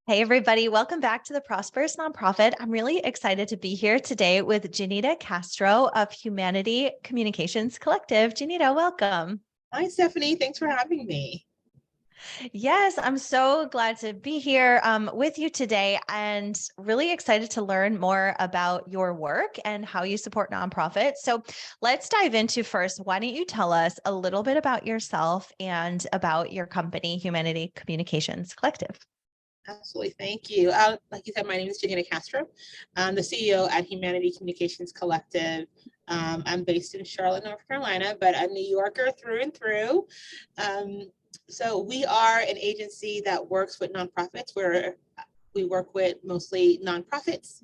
Hey, everybody. Welcome back to the Prosperous Nonprofit. I'm really excited to be here today with Yanira Castro of Humanity Communications Collective. Yanira, welcome. Hi, Stephanie. Thanks for having me. Yes, I'm so glad to be here with you today and really excited to learn more about your work and how you support nonprofits. So let's dive into first. Why don't you tell us a little bit about yourself and about your company, Humanity Communications Collective? Absolutely. Thank you. Like you said, my name is Yanira Castro. I'm the CEO at Humanity Communications Collective. I'm based in Charlotte, North Carolina, but I'm a New Yorker through and through. So we are an agency that works with nonprofits where we work with mostly nonprofits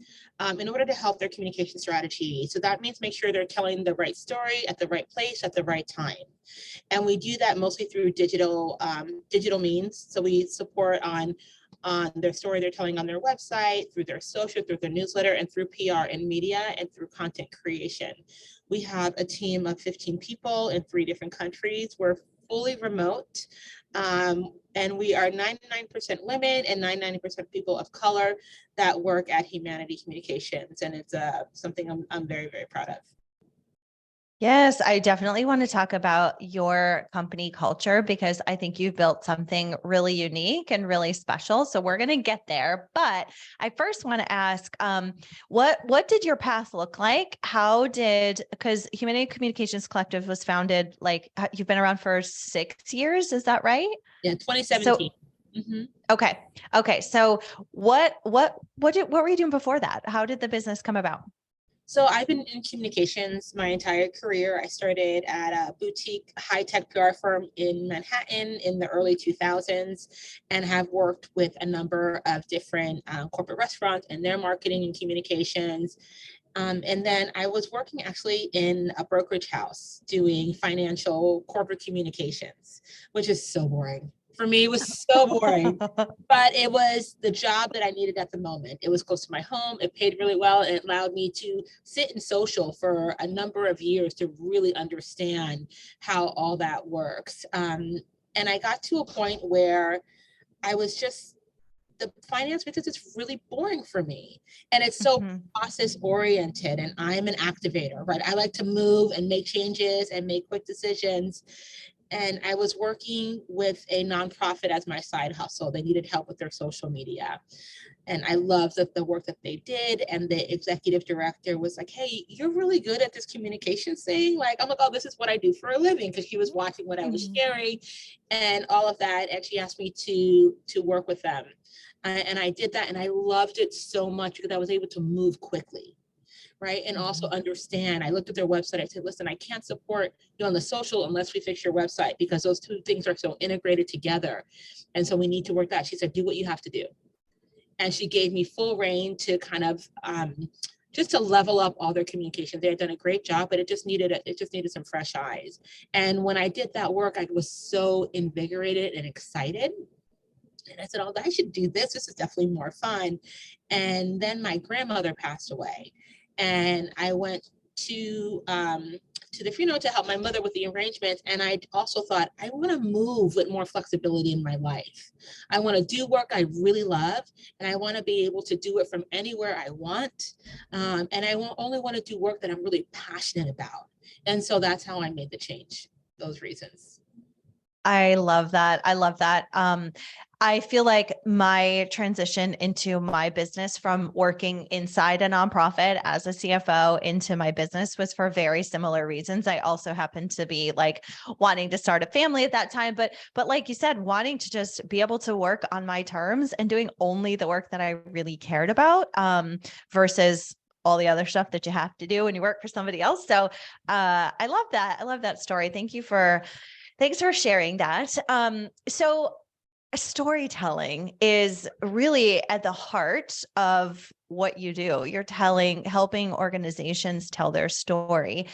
in order to help their communication strategy. So that means make sure they're telling the right story at the right place at the right time. And we do that mostly through digital means. So we support on their story they're telling on their website, through their social, through their newsletter, and through PR and media, and through content creation. We have a team of 15 people in 3 different countries. We're fully remote, and we are 99% women and 99% people of color that work at Humanity Communications, and it's something I'm very, very proud of. Yes, I definitely want to talk about your company culture because I think you've built something really unique and really special. So we're going to get there. But I first want to ask, what did your path look like? Because Humanity Communications Collective was founded, you've been around for 6 years, is that right? Yeah, 2017. So, okay. Okay. So what were you doing before that? How did the business come about? So I've been in communications my entire career. I started at a boutique high-tech PR firm in Manhattan in the early 2000s and have worked with a number of different corporate restaurants and their marketing and communications. And then I was working actually in a brokerage house doing financial corporate communications, which is so boring. For me, it was so boring, but it was the job that I needed at the moment. It was close to my home. It paid really well. And it allowed me to sit in social for a number of years to really understand how all that works. And I got to a point where I was just, the finance business is really boring for me. And it's so process oriented, and I'm an activator, right? I like to move and make changes and make quick decisions. And I was working with a nonprofit as my side hustle. They needed help with their social media. And I loved the work that they did. And the executive director was like, hey, you're really good at this communications thing. Like, I'm like, oh, this is what I do for a living, because she was watching what I was sharing and all of that. And she asked me to work with them. And I did that. And I loved it so much because I was able to move quickly. Right. And also understand. I looked at their website. I said, listen, I can't support you on the social unless we fix your website, because those two things are so integrated together. And so we need to work that. She said, do what you have to do. And she gave me full reign to kind of just to level up all their communication. They had done a great job, but it just needed some fresh eyes. And when I did that work, I was so invigorated and excited. And I said, oh, I should do this. This is definitely more fun. And then my grandmother passed away. And I went to the funeral to help my mother with the arrangements. And I also thought, I want to move with more flexibility in my life. I want to do work I really love, and I want to be able to do it from anywhere I want. And I only want to do work that I'm really passionate about. And so that's how I made the change, those reasons. I love that. I love that. I feel like my transition into my business from working inside a nonprofit as a CFO into my business was for very similar reasons. I also happened to be like wanting to start a family at that time, but like you said, wanting to just be able to work on my terms and doing only the work that I really cared about, versus all the other stuff that you have to do when you work for somebody else. So I love that. I love that story. Thanks for sharing that. So storytelling is really at the heart of what you do. You're helping organizations tell their story.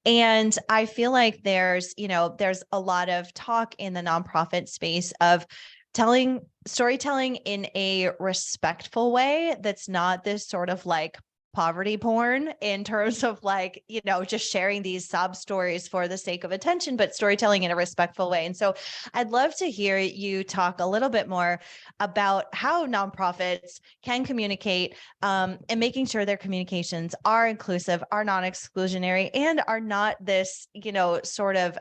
And I feel like there's a lot of talk in the nonprofit space of telling storytelling in a respectful way that's not this sort of like poverty porn in terms of like, just sharing these sob stories for the sake of attention, but storytelling in a respectful way. And so I'd love to hear you talk a little bit more about how nonprofits can communicate and making sure their communications are inclusive, are non-exclusionary, and are not this, sort of,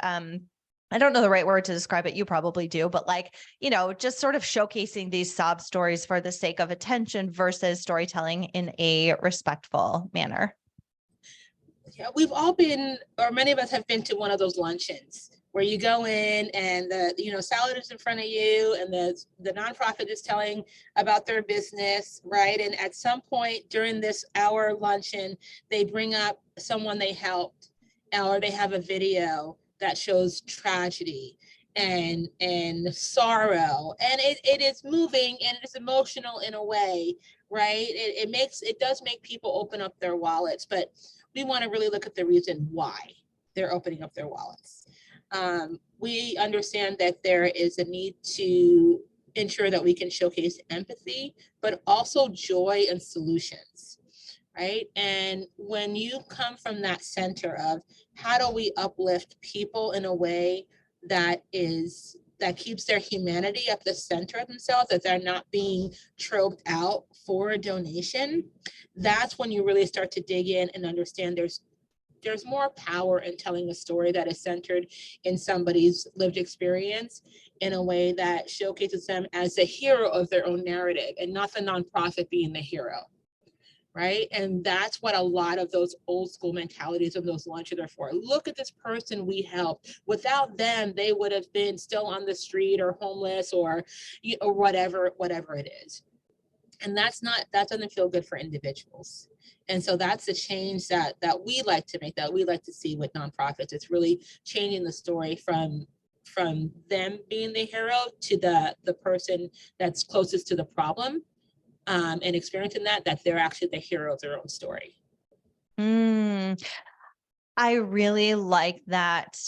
I don't know the right word to describe it. You probably do, but like, just sort of showcasing these sob stories for the sake of attention versus storytelling in a respectful manner. Yeah, we've all been, or many of us have been to one of those luncheons where you go in and the salad is in front of you and the nonprofit is telling about their business, right? And at some point during this hour luncheon, they bring up someone they helped, or they have a video that shows tragedy and sorrow, and it is moving and it's emotional in a way, right? It does make people open up their wallets, but we want to really look at the reason why they're opening up their wallets. We understand that there is a need to ensure that we can showcase empathy, but also joy and solutions, right? And when you come from that center of how do we uplift people in a way that keeps their humanity at the center of themselves, that they're not being troped out for a donation, that's when you really start to dig in and understand there's more power in telling a story that is centered in somebody's lived experience in a way that showcases them as the hero of their own narrative and not the nonprofit being the hero. Right. And that's what a lot of those old school mentalities of those lunches are for. Look at this person we helped. Without them, they would have been still on the street or homeless or whatever it is. And that doesn't feel good for individuals. And so that's the change that we like to make, that we like to see with nonprofits. It's really changing the story from them being the hero to the person that's closest to the problem. And experiencing that they're actually the hero of their own story. I really like that.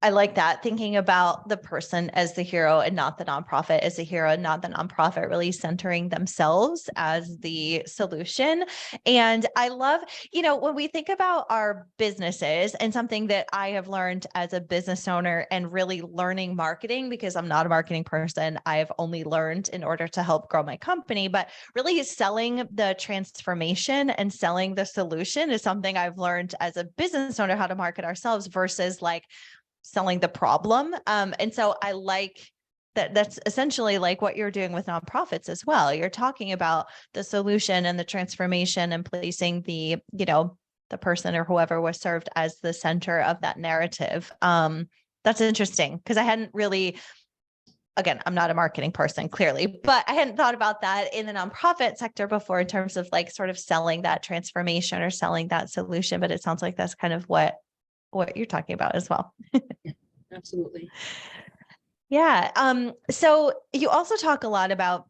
I like that, thinking about the person as the hero and not the nonprofit as the hero, and not the nonprofit really centering themselves as the solution. And I love, when we think about our businesses, and something that I have learned as a business owner and really learning marketing, because I'm not a marketing person, I've only learned in order to help grow my company, but really selling the transformation and selling the solution is something I've learned as a business owner, how to market ourselves versus like selling the problem. And so I like that. That's essentially like what you're doing with nonprofits as well. You're talking about the solution and the transformation and placing the person or whoever was served as the center of that narrative. That's interesting, because I hadn't really, again, I'm not a marketing person clearly, but I hadn't thought about that in the nonprofit sector before in terms of like sort of selling that transformation or selling that solution. But it sounds like that's kind of what you're talking about as well. Yeah, absolutely. Yeah. So you also talk a lot about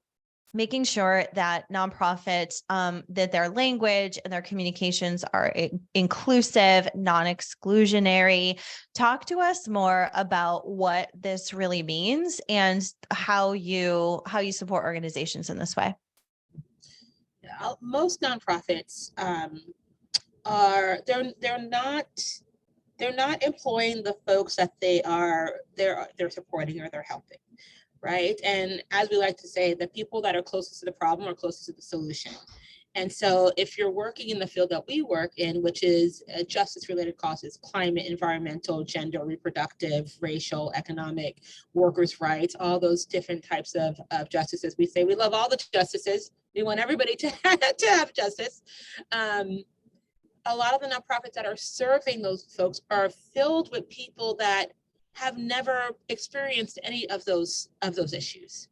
making sure that nonprofits, that their language and their communications are inclusive, non-exclusionary. Talk to us more about what this really means and how you support organizations in this way. Most nonprofits they're not employing the folks that they're supporting or they're helping, right? And as we like to say, the people that are closest to the problem are closest to the solution. And so if you're working in the field that we work in, which is justice-related causes, climate, environmental, gender, reproductive, racial, economic, workers' rights, all those different types of justices, we say we love all the justices. We want everybody to have justice. A lot of the nonprofits that are serving those folks are filled with people that have never experienced any of those issues.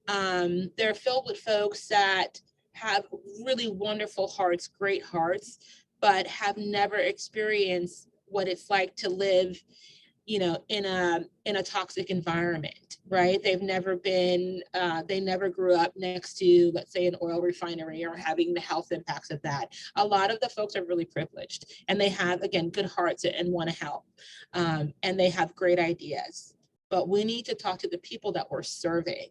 They're filled with folks that have really wonderful hearts, great hearts, but have never experienced what it's like to live, in a toxic environment, right? They've never been, they never grew up next to, let's say, an oil refinery or having the health impacts of that. A lot of the folks are really privileged, and they have, again, good hearts and want to help, and they have great ideas. But we need to talk to the people that we're serving,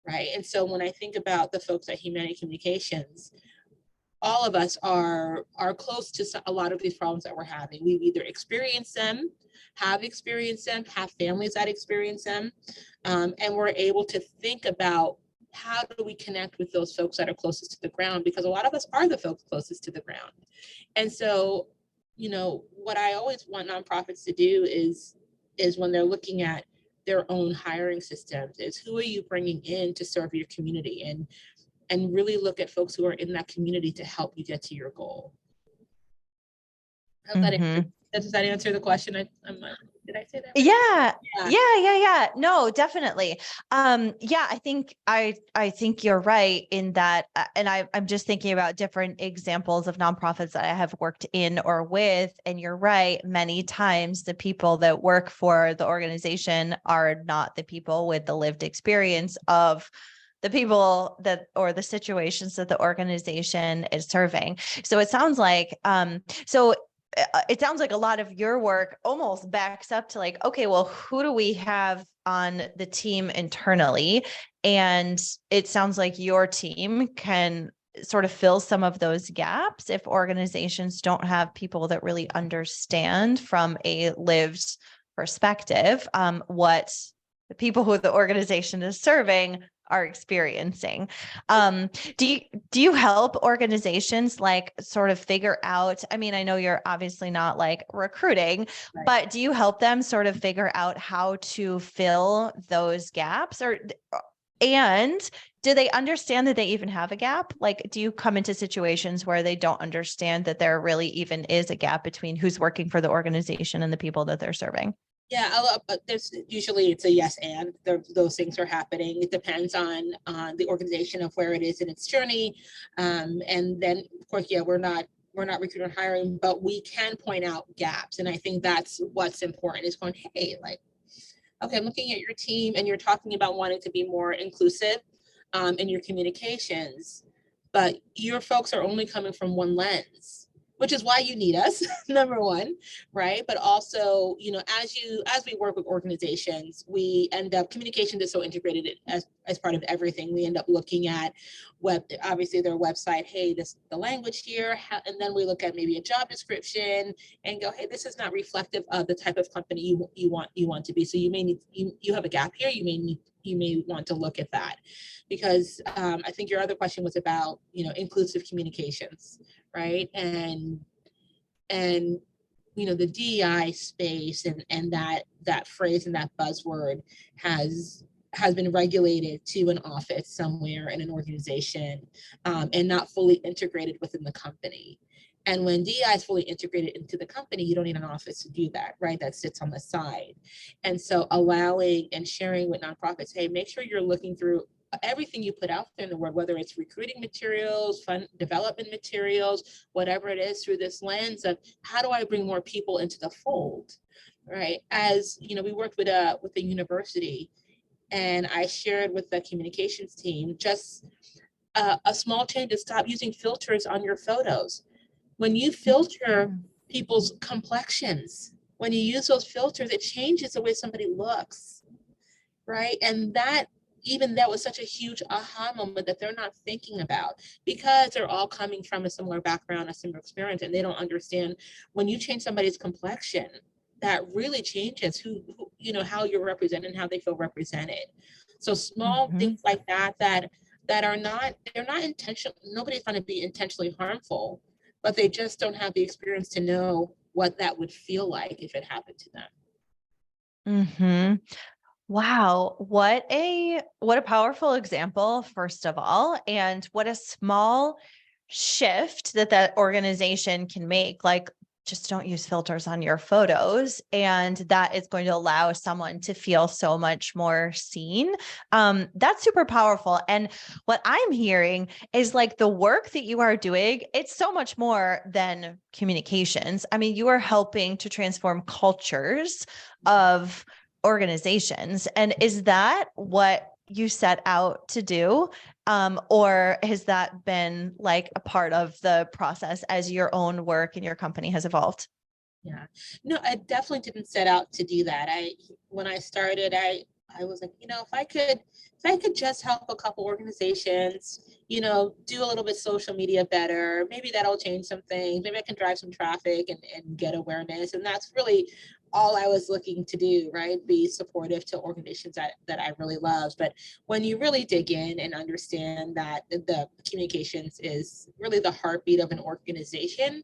right? And so when I think about the folks at Humanity Communications, all of us are close to a lot of these problems that we're having. We've either experienced them, have families that experience them, and we're able to think about how do we connect with those folks that are closest to the ground, because a lot of us are the folks closest to the ground. And so, what I always want nonprofits to do is when they're looking at their own hiring systems is, who are you bringing in to serve your community, and really look at folks who are in that community to help you get to your goal. Does that answer the question? Did I say that right? Yeah. No, definitely. Yeah, I think you're right in that. And I'm just thinking about different examples of nonprofits that I have worked in or with. And you're right. Many times the people that work for the organization are not the people with the lived experience of the people that, or the situations that the organization is serving. So it sounds like, it sounds like a lot of your work almost backs up to like, okay, well, who do we have on the team internally? And it sounds like your team can sort of fill some of those gaps if organizations don't have people that really understand from a lived perspective, what the people who the organization is serving are experiencing. Do you help organizations like sort of figure out, I mean, I know you're obviously not like recruiting, Right. but do you help them sort of figure out how to fill those gaps, and do they understand that they even have a gap? Like, do you come into situations where they don't understand that there really even is a gap between who's working for the organization and the people that they're serving? Yeah, but there's usually it's a yes and those things are happening. It depends on the organization of where it is in its journey, and then of course, yeah, we're not recruiting or hiring, but we can point out gaps, and I think that's what's important is going, hey, like, okay, I'm looking at your team, and you're talking about wanting to be more inclusive in your communications, but your folks are only coming from one lens, which is why you need us, number one, right? But also, as we work with organizations, we end up, communication is so integrated as part of everything. We end up looking at obviously their website, hey, the language here, and then we look at maybe a job description and go, hey, this is not reflective of the type of company you want to be. So you may need, you have a gap here, you may want to look at that, because I think your other question was about, inclusive communications, right? And the DEI space and that phrase and that buzzword has been regulated to an office somewhere in an organization, and not fully integrated within the company. And when DEI is fully integrated into the company, you don't need an office to do that, right? That sits on the side. And so allowing and sharing with nonprofits, hey, make sure you're looking through everything you put out there in the world, whether it's recruiting materials, fund development materials, whatever it is, through this lens of how do I bring more people into the fold, right? As we worked with a university, and I shared with the communications team just a small change to stop using filters on your photos. When you filter people's complexions, when you use those filters, it changes the way somebody looks, right? And that was such a huge aha moment that they're not thinking about, because they're all coming from a similar background, a similar experience, and they don't understand when you change somebody's complexion, that really changes who how you're represented and how they feel represented. So small things like that are not, they're not intentional. Nobody's going to be intentionally harmful, but they just don't have the experience to know what that would feel like if it happened to them. Wow. What a powerful example, first of all, and what a small shift that organization can make. Like, just don't use filters on your photos. And that is going to allow someone to feel so much more seen. That's super powerful. And what I'm hearing is like the work that you are doing, it's so much more than communications. I mean, you are helping to transform cultures of organizations. And is that what you set out to do? Or has that been like a part of the process as your own work and your company has evolved? Yeah, no, I definitely didn't set out to do that. When I started, I was like, if I could just help a couple organizations, do a little bit social media better, maybe that'll change some things. Maybe I can drive some traffic and get awareness. And that's really all I was looking to do, right? Be supportive to organizations that I really love. But when you really dig in and understand that the communications is really the heartbeat of an organization,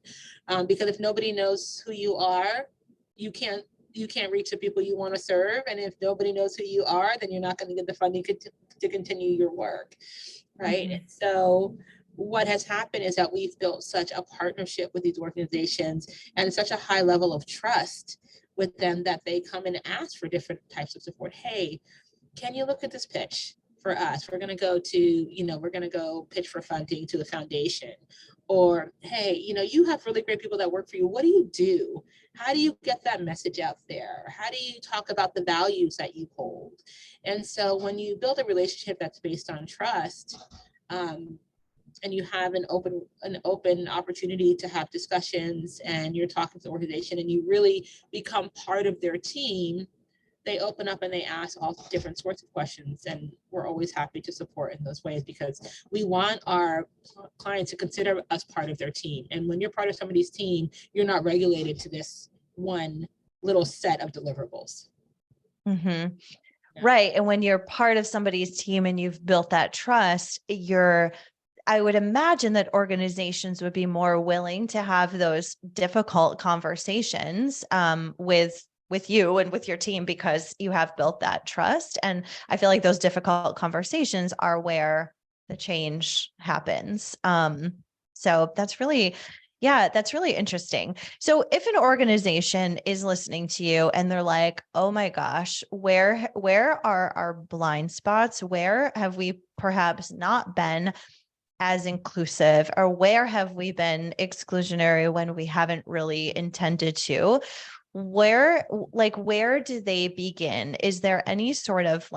because if nobody knows who you are, you can't reach the people you want to serve. And if nobody knows who you are, then you're not going to get the funding to continue your work, right? Mhm. And so what has happened is that we've built such a partnership with these organizations and such a high level of trust with them that they come and ask for different types of support. Hey, can you look at this pitch for us? We're going to go pitch for funding to the foundation. Or, hey, you have really great people that work for you. What do you do? How do you get that message out there? How do you talk about the values that you hold? And so when you build a relationship that's based on trust, and you have an open opportunity to have discussions, and you're talking to the organization and you really become part of their team, they open up and they ask all different sorts of questions. And we're always happy to support in those ways, because we want our clients to consider us part of their team. And when you're part of somebody's team, you're not regulated to this one little set of deliverables. Mm-hmm. Right. And when you're part of somebody's team and you've built that trust, I would imagine that organizations would be more willing to have those difficult conversations with you and with your team, because you have built that trust. And I feel like those difficult conversations are where the change happens. So that's really interesting. So if an organization is listening to you and they're like, oh my gosh, where are our blind spots? Where have we perhaps not been as inclusive, or where have we been exclusionary when we haven't really intended to? Where do they begin? Is there any sort of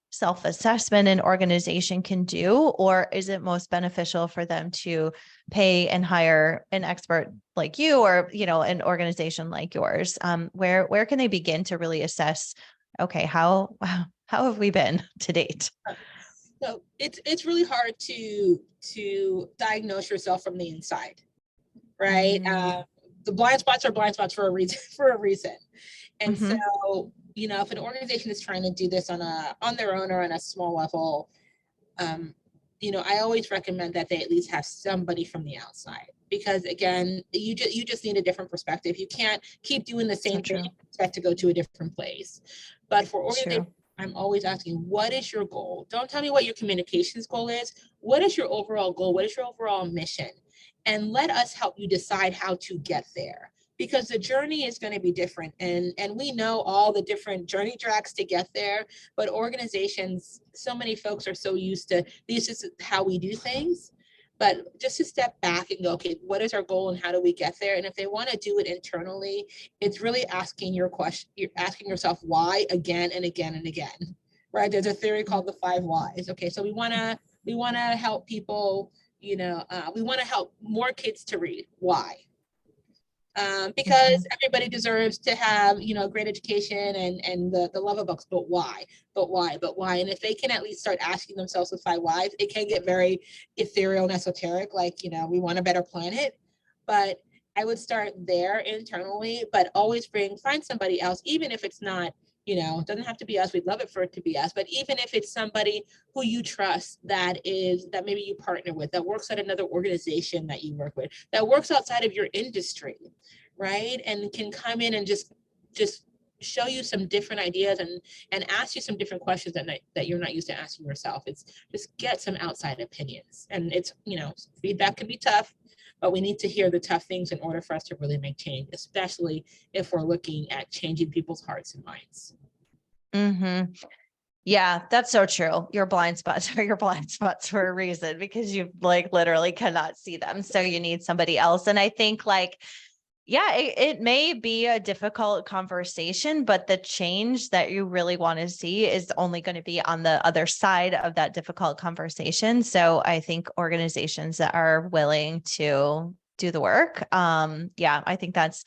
self-assessment an organization can do, or is it most beneficial for them to pay and hire an expert like you, or an organization like yours? Where can they begin to really assess, okay, how have we been to date? So it's really hard to diagnose yourself from the inside, right? The blind spots are blind spots for a reason. For a reason. And so, if an organization is trying to do this on their own or on a small level, I always recommend that they at least have somebody from the outside, because again, you just need a different perspective. You can't keep doing the same thing and expect to go to a different place. But for organizations, I'm always asking, what is your goal? Don't tell me what your communications goal is. What is your overall goal? What is your overall mission? And let us help you decide how to get there, because the journey is going to be different. And we know all the different journey tracks to get there, but organizations, so many folks are so used to this is how we do things. But just to step back and go, okay, what is our goal and how do we get there? And if they want to do it internally, it's really asking your question. You're asking yourself why again and again and again, right? There's a theory called the 5 whys. Okay, so we want to help people. We want to help more kids to read. Why? Because everybody deserves to have, a great education and the love of books, but why? And if they can at least start asking themselves the 5 whys, it can get very ethereal and esoteric, we want a better planet. But I would start there internally, but always find somebody else, even if it's not, it doesn't have to be us. We'd love it for it to be us. But even if it's somebody who you trust, that maybe you partner with, that works at another organization that you work with, that works outside of your industry, right? And can come in and just show you some different ideas and ask you some different questions that you're not used to asking yourself. It's just get some outside opinions. And it's, feedback can be tough, but we need to hear the tough things in order for us to really make change, especially if we're looking at changing people's hearts and minds. Mm-hmm. Yeah, that's so true. Your blind spots are your blind spots for a reason, because you literally cannot see them. So you need somebody else. And I think it may be a difficult conversation, but the change that you really want to see is only going to be on the other side of that difficult conversation. So I think organizations that are willing to do the work. Yeah, I think that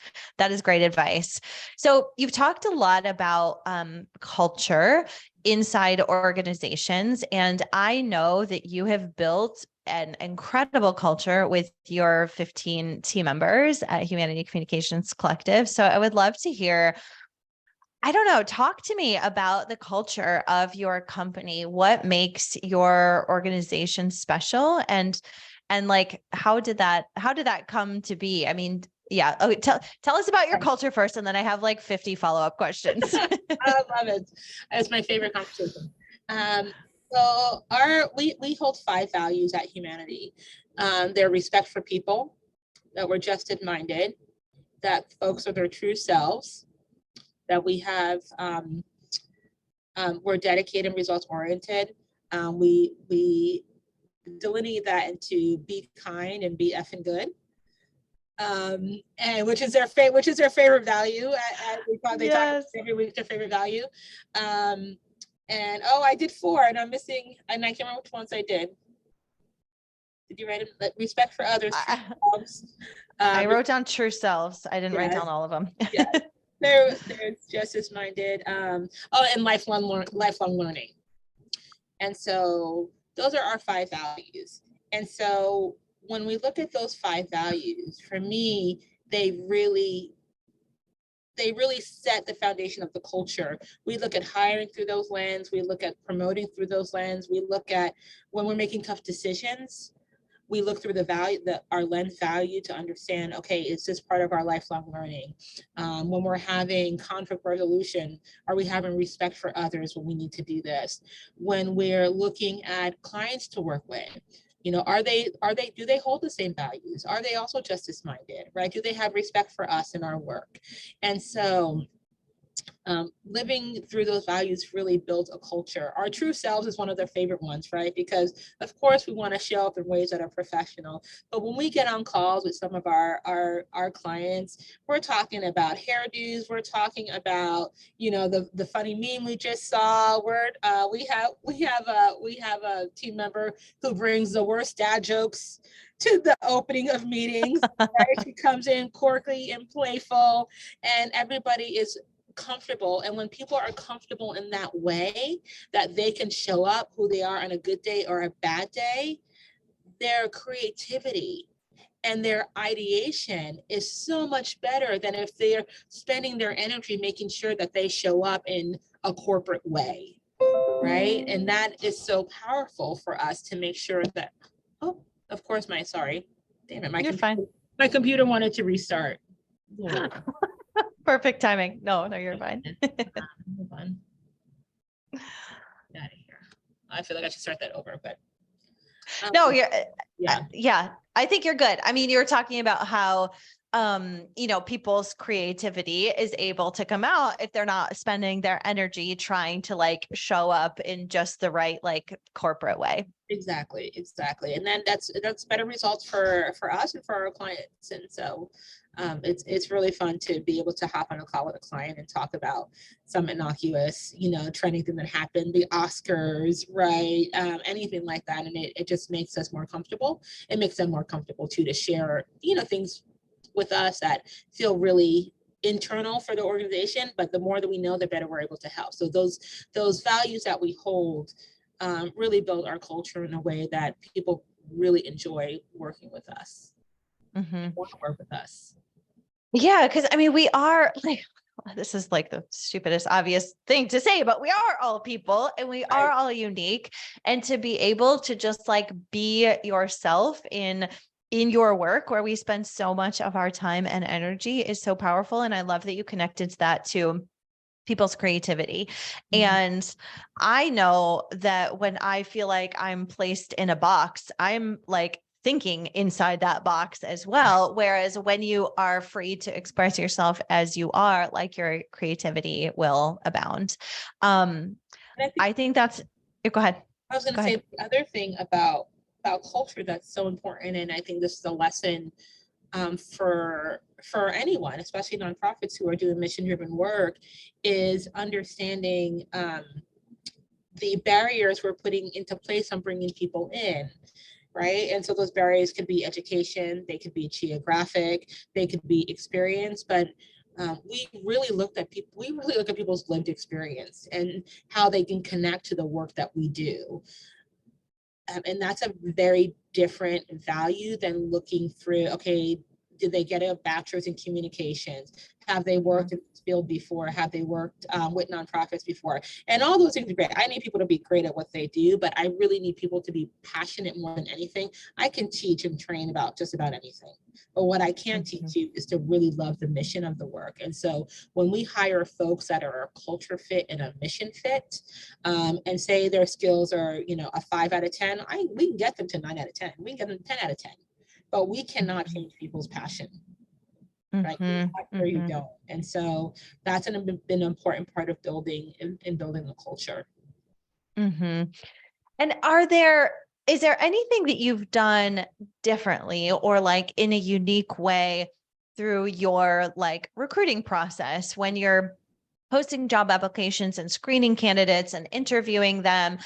is great advice. So you've talked a lot about culture inside organizations, and I know that you have built an incredible culture with your 15 team members at Humanity Communications Collective. So I would love to hear, I don't know, talk to me about the culture of your company. What makes your organization special, and like, how did that come to be? I mean, yeah. Okay, tell us about your culture first, and then I have like 50 follow-up questions. I love it. It's my favorite conversation. So we hold 5 values at Humanity. They're respect for people, that we're justice-minded, that folks are their true selves, that we have we're dedicated and results-oriented. We delineate that into be kind and be effing good. And which is their favorite value. They talk every week their favorite value. And I did 4, and I'm missing, and I can't remember which ones I did. Did you write it? Respect for others. I wrote down true selves. I didn't write down all of them. Yeah, they're justice-minded. And lifelong learning. And so those are our 5 values. And so when we look at those 5 values, for me, they really set the foundation of the culture. We look at hiring through those lens. We look at promoting through those lens. We look at when we're making tough decisions, we look through our lens value to understand, okay, is this part of our lifelong learning? When we're having conflict resolution, are we having respect for others when we need to do this? When we're looking at clients to work with, do they hold the same values? Are they also justice-minded, right? Do they have respect for us in our work? And so living through those values really builds a culture. Our true selves is one of their favorite ones, right? Because of course we want to show up in ways that are professional. But when we get on calls with some of our clients, we're talking about hairdos. We're talking about, the funny meme we just saw. We have a team member who brings the worst dad jokes to the opening of meetings. Right? She comes in quirky and playful, and everybody is comfortable. And when people are comfortable in that way, that they can show up who they are on a good day or a bad day, their creativity and their ideation is so much better than if they're spending their energy making sure that they show up in a corporate way, right? And that is so powerful for us to make sure that, of course, damn it, You're fine. My computer wanted to restart. Perfect timing. No, you're fine. Hold on. Get out of here. I feel like I should start that over, but no, yeah. I think you're good. I mean, you were talking about how people's creativity is able to come out if they're not spending their energy trying to like show up in just the right like corporate way. Exactly. And then that's better results for us and for our clients. And so it's really fun to be able to hop on a call with a client and talk about some innocuous, trending thing that happened, the Oscars, right? Anything like that. And it just makes us more comfortable. It makes them more comfortable too, to share, things with us that feel really internal for the organization, but the more that we know, the better we're able to help. So those values that we hold really build our culture in a way that people really enjoy working with us. Want to work with us. Yeah, because I mean, we are like, this is like the stupidest obvious thing to say, but we are all people and we are all unique. And to be able to just like be yourself in your work, where we spend so much of our time and energy, is so powerful. And I love that you connected that to people's creativity. And I know that when I feel like I'm placed in a box, I'm like thinking inside that box as well. Whereas when you are free to express yourself as you are, like, your creativity will abound. I think that's, go ahead. I was going to say the other thing about culture that's so important, and I think this is a lesson for anyone, especially nonprofits who are doing mission-driven work, is understanding the barriers we're putting into place on bringing people in. right? And so those barriers could be education, they could be geographic, they could be experience, but we really look at people's lived experience and how they can connect to the work that we do. And that's a very different value than looking through, okay, did they get a bachelor's in communications? Have they worked in this field before? Have they worked with nonprofits before? And all those things are great. I need people to be great at what they do, but I really need people to be passionate more than anything. I can teach and train about just about anything. But what I can't teach you is to really love the mission of the work. And so when we hire folks that are a culture fit and a mission fit, and say their skills are, a 5 out of 10, we can get them to 9 out of 10. We can get them 10 out of 10. But we cannot change people's passion, right? Or you don't. And so that's been an important part of building the culture. And is there anything that you've done differently or like in a unique way through your like recruiting process when you're posting job applications and screening candidates and interviewing them?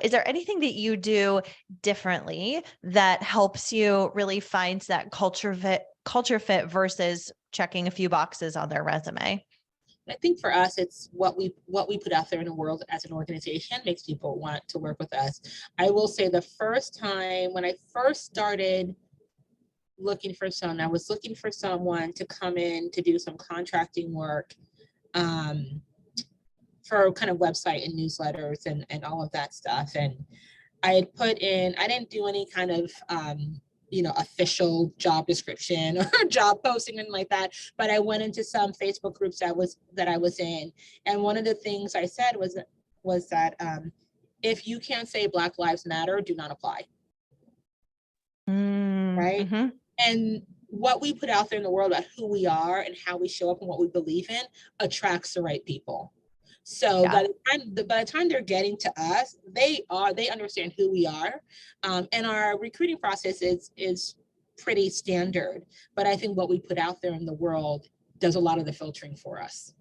Is there anything that you do differently that helps you really find that culture fit versus checking a few boxes on their resume? I think for us, it's what we put out there in the world as an organization makes people want to work with us. I will say the first time when I first started looking for someone, I was looking for someone to come in to do some contracting work for kind of website and newsletters and all of that stuff. And I didn't do any kind of official job description or job posting and like that, but I went into some Facebook groups that I was in. And one of the things I said was that if you can't say Black Lives Matter, do not apply. Right? And what we put out there in the world about who we are and how we show up and what we believe in attracts the right people. So by the time they're getting to us, they understand who we are, and our recruiting process is pretty standard. But I think what we put out there in the world does a lot of the filtering for us.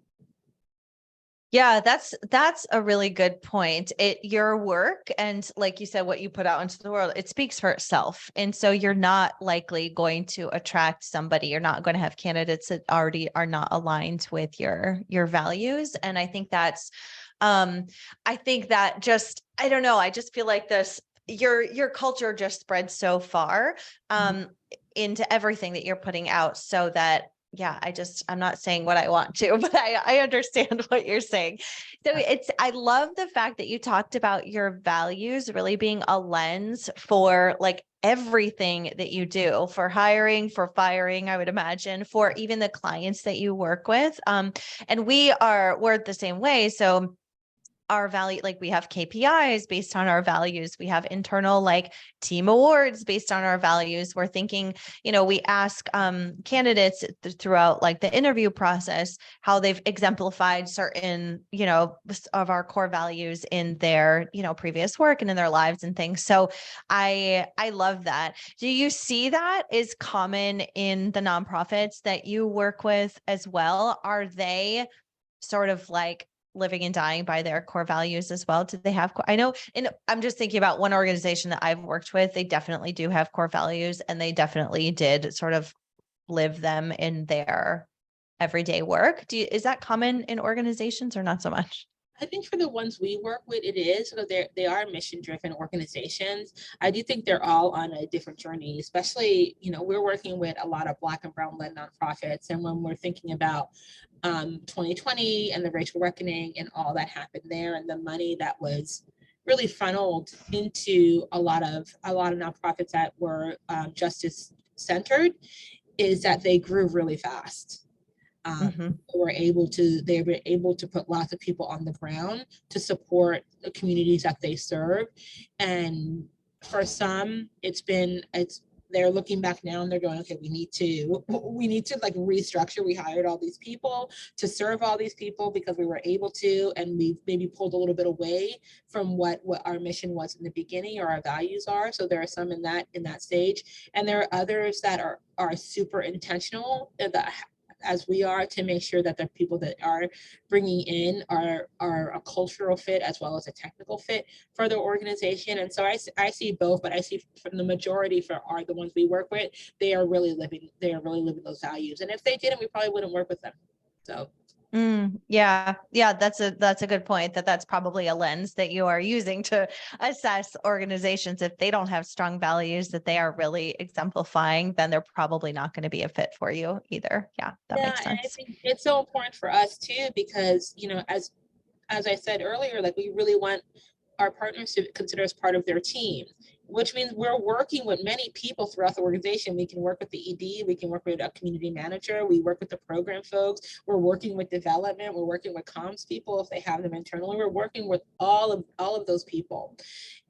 Yeah, that's a really good point. Your work and like you said, what you put out into the world, it speaks for itself. And so you're not likely going to attract somebody. You're not going to have candidates that already are not aligned with your values. And I think that's, I don't know. I just feel like your culture just spreads so far, into everything that you're putting out so that, yeah, I'm not saying what I want to, but I understand what you're saying. So I love the fact that you talked about your values really being a lens for like everything that you do, for hiring, for firing, I would imagine, for even the clients that you work with. And we're the same way. So our value, like we have KPIs based on our values. We have internal like team awards based on our values. We're thinking, we ask candidates throughout like the interview process, how they've exemplified certain, of our core values in their, previous work and in their lives and things. So I love that. Do you see that is common in the nonprofits that you work with as well? Are they sort of like living and dying by their core values as well? Do they have, I know, and I'm just thinking about one organization that I've worked with, they definitely do have core values and they definitely did sort of live them in their everyday work. Is that common in organizations or not so much? I think for the ones we work with, it is. So they are mission-driven organizations. I do think they're all on a different journey, especially, we're working with a lot of Black and Brown-led nonprofits. And when we're thinking about 2020 and the racial reckoning and all that happened there and the money that was really funneled into a lot of nonprofits that were justice-centered, is that they grew really fast. They were able to put lots of people on the ground to support the communities that they serve. And for some, they're looking back now and they're going, okay, we need to like restructure. We hired all these people to serve all these people because we were able to, and we maybe pulled a little bit away from what our mission was in the beginning or our values are. So there are some in that stage, and there are others that are super intentional, that as we are, to make sure that the people that are bringing in are a cultural fit as well as a technical fit for the organization. And so I see both, but I see from the majority the ones we work with, they are really living those values. And if they didn't, we probably wouldn't work with them. So. Yeah. That's a good point, that's probably a lens that you are using to assess organizations. If they don't have strong values that they are really exemplifying, then they're probably not going to be a fit for you either. Yeah, that makes And I sense. think it's so important for us too, because, as I said earlier, like, we really want our partners to consider us part of their team, which means we're working with many people throughout the organization. We can work with the ED, we can work with a community manager, we work with the program folks, we're working with development, we're working with comms people if they have them internally, we're working with all of those people.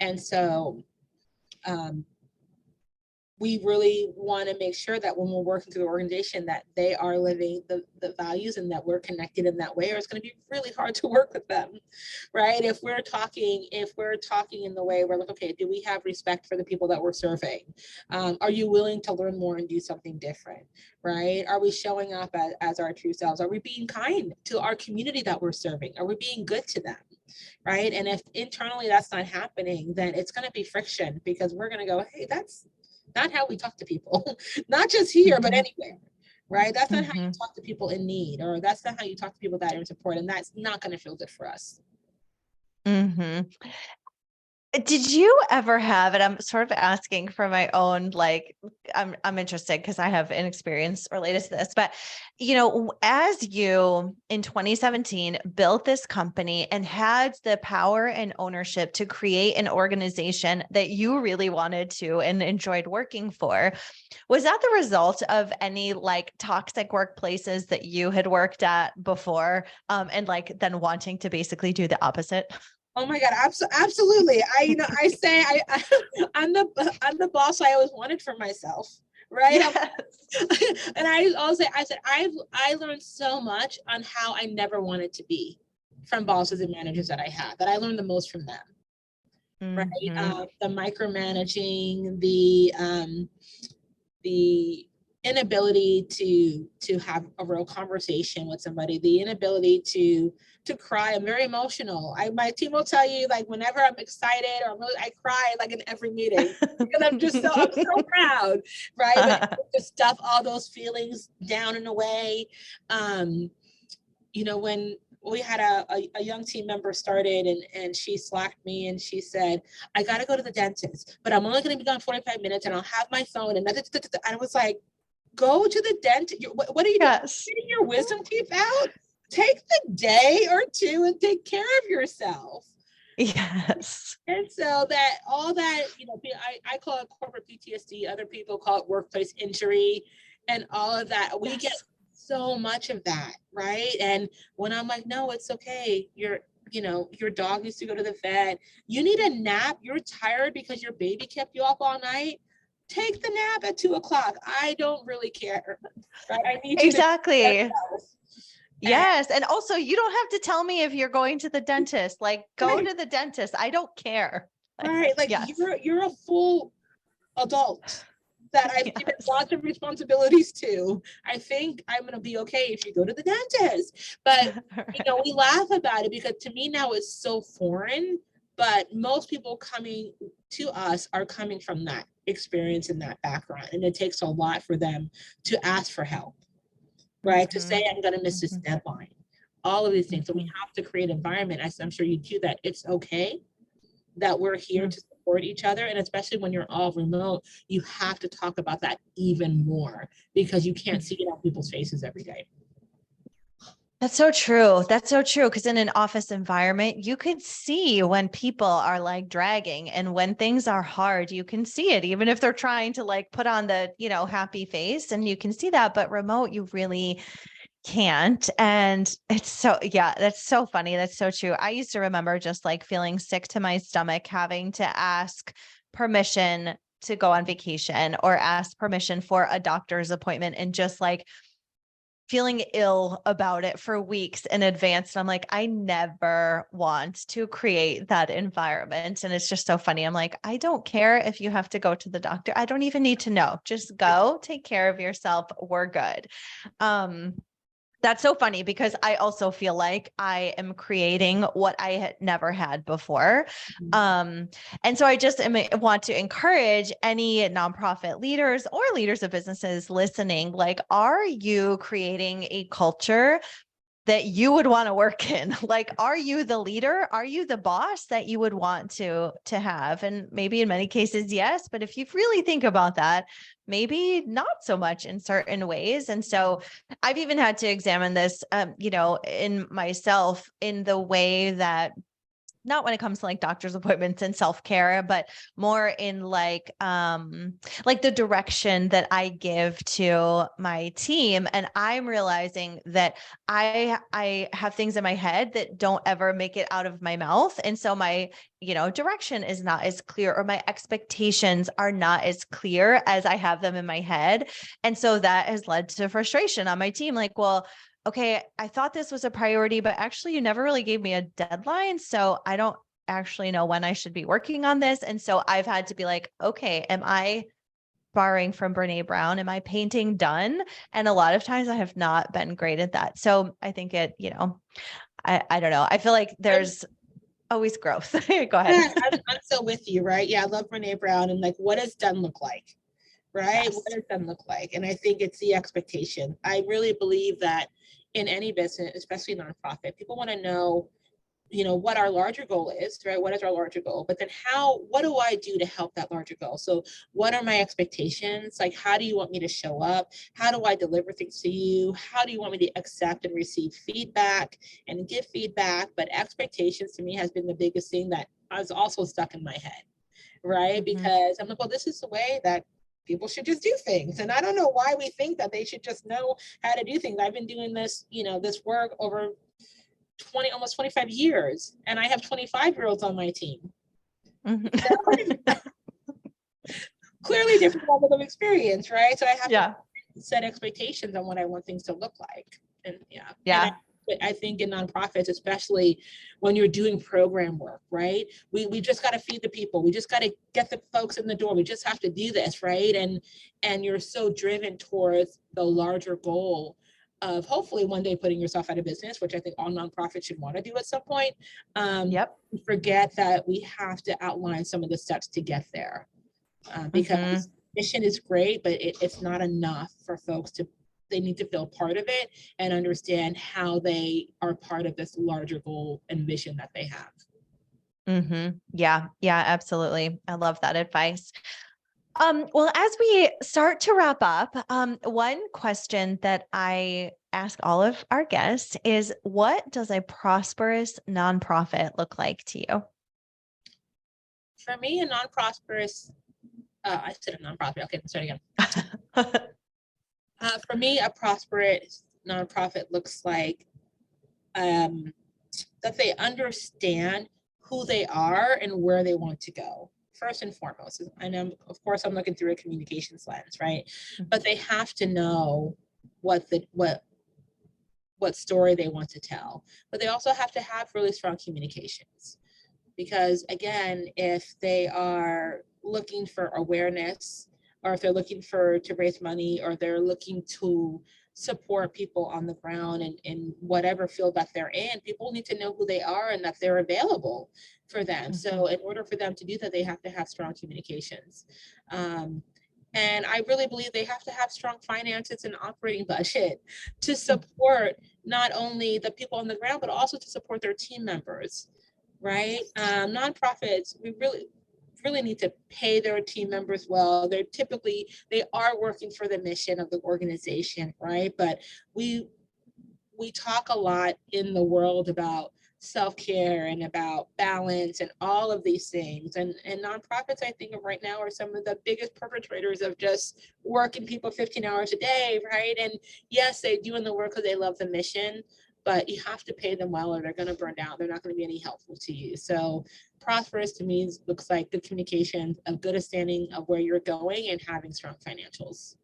And so we really want to make sure that when we're working through the organization, that they are living the values and that we're connected in that way, or it's going to be really hard to work with them, right? If we're talking in the way we're like, okay, do we have respect for the people that we're serving? Are you willing to learn more and do something different, right? Are we showing up as our true selves? Are we being kind to our community that we're serving? Are we being good to them? Right? And if internally that's not happening, then it's going to be friction, because we're going to go, hey, that's not how we talk to people, not just here, but anywhere, right? That's not how you talk to people in need, or that's not how you talk to people that are in support. And that's not going to feel good for us. Did you ever have, and I'm sort of asking for my own, like, I'm interested because I have an experience related to this, but as you in 2017 built this company and had the power and ownership to create an organization that you really wanted to and enjoyed working for, was that the result of any like toxic workplaces that you had worked at before, and like then wanting to basically do the opposite? Oh my God, absolutely. I say I'm the boss I always wanted for myself, right? Yes. And I said I learned so much on how I never wanted to be from bosses and managers that I had, that I learned the most from them, right? The micromanaging, the inability to have a real conversation with somebody, the inability to cry. I'm very emotional. My team will tell you, like, whenever I'm excited or I cry like in every meeting, because I'm so proud, right? But to stuff all those feelings down in a way. When we had a young team member started, and she slacked me and she said, I got to go to the dentist, but I'm only going to be gone 45 minutes and I'll have my phone. And I was like, go to the dentist. What are you doing? Getting your wisdom teeth out? Take the day or two and take care of yourself. Yes. And so all that, I call it corporate PTSD. Other people call it workplace injury and all of that. We get so much of that, right? And when I'm like, no, it's okay. Your dog needs to go to the vet. You need a nap. You're tired because your baby kept you up all night. Take the nap at 2:00. I don't really care. Right? I need you exactly. Yes. And also, you don't have to tell me if you're going to the dentist. Like, go to the dentist. I don't care. Right. Like, you're a full adult that I've given lots of responsibilities to. I think I'm going to be okay if you go to the dentist. But, we laugh about it because to me now it's so foreign. But most people coming to us are coming from that experience and that background. And it takes a lot for them to ask for help, right? To say, I'm going to miss this deadline. All of these things. So we have to create an environment. I'm sure you do that. It's okay that we're here to support each other. And especially when you're all remote, you have to talk about that even more because you can't see it on people's faces every day. That's so true. That's so true. Because in an office environment, you could see when people are like dragging, and when things are hard, you can see it, even if they're trying to like put on the, happy face, and you can see that. But remote, you really can't. And it's that's so funny. That's so true. I used to remember just like feeling sick to my stomach, having to ask permission to go on vacation or ask permission for a doctor's appointment, and just like feeling ill about it for weeks in advance. And I'm like, I never want to create that environment. And it's just so funny. I'm like, I don't care if you have to go to the doctor. I don't even need to know. Just go take care of yourself. We're good. That's so funny because I also feel like I am creating what I had never had before. And so I just want to encourage any nonprofit leaders or leaders of businesses listening, like, are you creating a culture that you would want to work in? Like, are you the leader? Are you the boss that you would want to have? And maybe in many cases, yes. But if you really think about that, maybe not so much in certain ways. And so I've even had to examine this, in myself, in the way that, not when it comes to like doctor's appointments and self-care, but more in like the direction that I give to my team. And I'm realizing that I have things in my head that don't ever make it out of my mouth. And so my, direction is not as clear, or my expectations are not as clear as I have them in my head. And so that has led to frustration on my team. Like, well, okay, I thought this was a priority, but actually you never really gave me a deadline. So I don't actually know when I should be working on this. And so I've had to be like, okay, am I, borrowing from Brene Brown, am I painting done? And a lot of times I have not been great at that. So I think it, I don't know. I feel like there's always growth. Go ahead. Yeah, I'm so with you, right? Yeah, I love Brene Brown, and like, what does done look like? Right? Yes. What does done look like? And I think it's the expectation. I really believe that in any business, especially nonprofit, people want to know, what our larger goal is, right? What is our larger goal? But then what do I do to help that larger goal? So what are my expectations? Like, how do you want me to show up? How do I deliver things to you? How do you want me to accept and receive feedback and give feedback? But expectations to me has been the biggest thing that is also stuck in my head, right? Mm-hmm. Because I'm like, well, this is the way that people should just do things. And I don't know why we think that they should just know how to do things. I've been doing this, this work over almost 25 years, and I have 25-year-olds on my team. Mm-hmm. Clearly different level of experience, right? So I have Yeah. to set expectations on what I want things to look like. And Yeah. And I think in nonprofits, especially when you're doing program work, right? We just got to feed the people. We just got to get the folks in the door. We just have to do this, right? And you're so driven towards the larger goal of hopefully one day putting yourself out of business, which I think all nonprofits should want to do at some point. Yep. Forget that we have to outline some of the steps to get there, because mission is great, but it's not enough for folks to. They need to feel part of it and understand how they are part of this larger goal and vision that they have. Mm-hmm. Yeah. Yeah, absolutely. I love that advice. Well, as we start to wrap up, one question that I ask all of our guests is, what does a prosperous nonprofit look like to you? For me, a non-prosperous, I said a nonprofit. Okay, let's start again. For me, a prosperous nonprofit looks like that they understand who they are and where they want to go. First and foremost, and of course I'm looking through a communications lens, right? But they have to know what story they want to tell. But they also have to have really strong communications, because again, if they are looking for awareness, or if they're looking to raise money, or they're looking to support people on the ground in whatever field that they're in, people need to know who they are and that they're available for them. So in order for them to do that, they have to have strong communications. And I really believe they have to have strong finances and operating budget to support not only the people on the ground, but also to support their team members, right? Nonprofits, we really need to pay their team members well. They are working for the mission of the organization, right? But we talk a lot in the world about self-care and about balance and all of these things. And nonprofits, I think of right now, are some of the biggest perpetrators of just working people 15 hours a day, right? And yes, they're doing the work because they love the mission, but you have to pay them well or they're going to burn out. They're not going to be any helpful to you. So prosperous to me looks like good communication, a good understanding of where you're going, and having strong financials.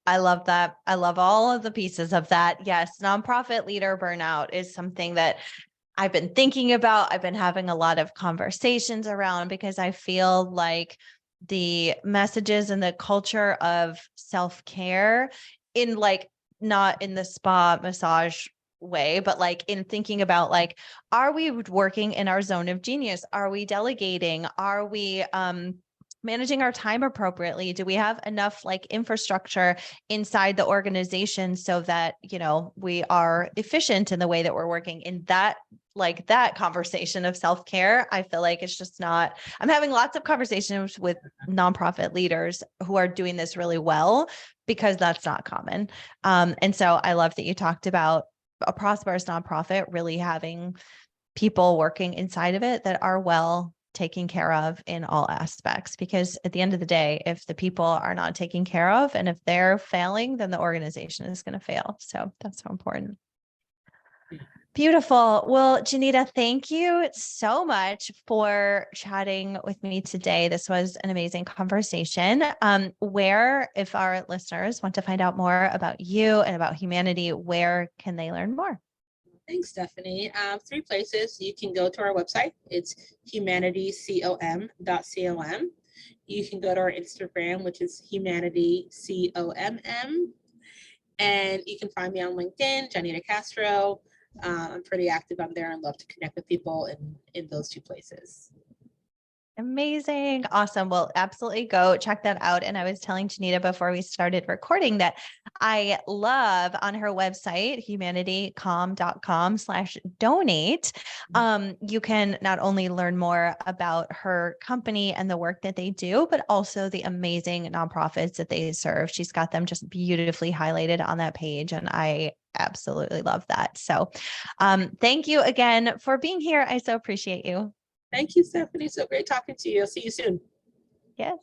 I love that. I love all of the pieces of that. Yes, nonprofit leader burnout is something that I've been thinking about. I've been having a lot of conversations around, because I feel like the messages and the culture of self-care in like not in the spa massage way, but like in thinking about like, are we working in our zone of genius? Are we delegating? Are we managing our time appropriately? Do we have enough like infrastructure inside the organization so that, you know, we are efficient in the way that we're working? In that, like that conversation of self-care, I feel like it's just not, I'm having lots of conversations with nonprofit leaders who are doing this really well, because that's not common. And so I love that you talked about a prosperous nonprofit really having people working inside of it that are well taken care of in all aspects, because at the end of the day, if the people are not taken care of and if they're failing, then the organization is going to fail. So that's so important. Beautiful. Well, Yanira, thank you so much for chatting with me today. This was an amazing conversation. Where, if our listeners want to find out more about you and about humanity, where can they learn more? Thanks, Stephanie. 3 places. You can go to our website. It's humanitycom.com. You can go to our Instagram, which is humanitycomm. And you can find me on LinkedIn, Yanira Castro. I'm pretty active on there and love to connect with people in those 2 places. Amazing. Awesome. Well, absolutely go check that out. And I was telling Yanira before we started recording that I love on her website, humanitycom.com/donate. You can not only learn more about her company and the work that they do, but also the amazing nonprofits that they serve. She's got them just beautifully highlighted on that page. And I absolutely love that. So thank you again for being here. I so appreciate you. Thank you, Stephanie. So great talking to you. I'll see you soon. Yes.